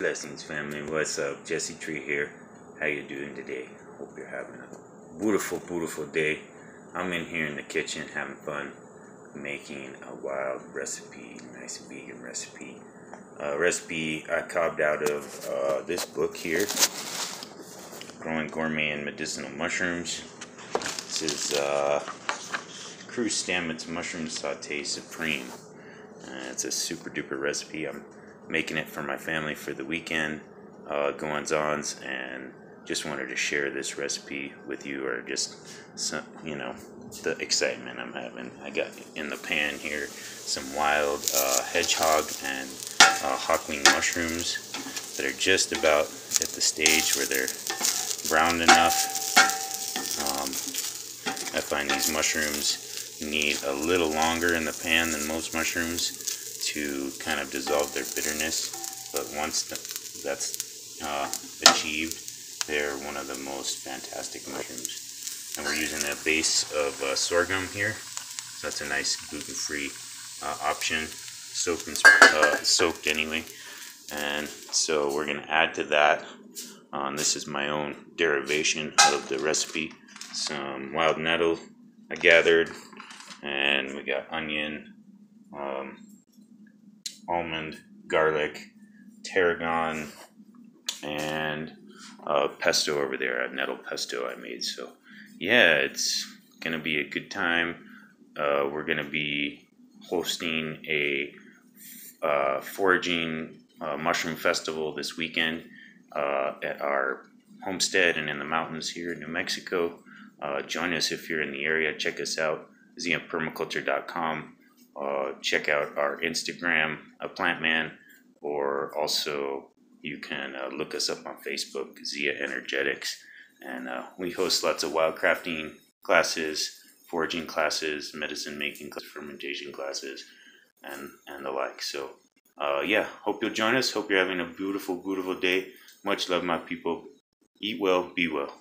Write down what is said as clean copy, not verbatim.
Blessings, family. What's up? Jesse Tree here. How you doing today? Hope you're having a beautiful day. I'm in here in the kitchen having fun making a wild recipe, nice vegan recipe. Recipe I cobbed out of this book here, Growing Gourmet and Medicinal Mushrooms. This is Cruz Stamets Mushroom Saute Supreme. It's a super duper recipe. I'm making it for my family for the weekend goings-ons, and just wanted to share this recipe with you, or just some, the excitement I'm having. I got in the pan here some wild hedgehog and hawkling mushrooms that are just about at the stage where they're browned enough. I find these mushrooms need a little longer in the pan than most mushrooms to kind of dissolve their bitterness, but once that's achieved, they're one of the most fantastic mushrooms. And we're using a base of sorghum here, so that's a nice gluten-free option, soaked anyway. And so we're going to add to that, this is my own derivation of the recipe, some wild nettle I gathered, and we got onion, almond, garlic, tarragon, and pesto over there, a nettle pesto I made. So yeah, it's gonna be a good time. We're gonna be hosting a foraging mushroom festival this weekend at our homestead and in the mountains here in New Mexico. Join us if you're in the area. Check us out, ziapermaculture.com. Check out our Instagram, A Plant Man, or also you can look us up on Facebook, Zia Energetics. And we host lots of wildcrafting classes, foraging classes, medicine making classes, fermentation classes, and the like. So yeah, hope you'll join us. Hope you're having a beautiful day. Much love, my people. Eat well, be well.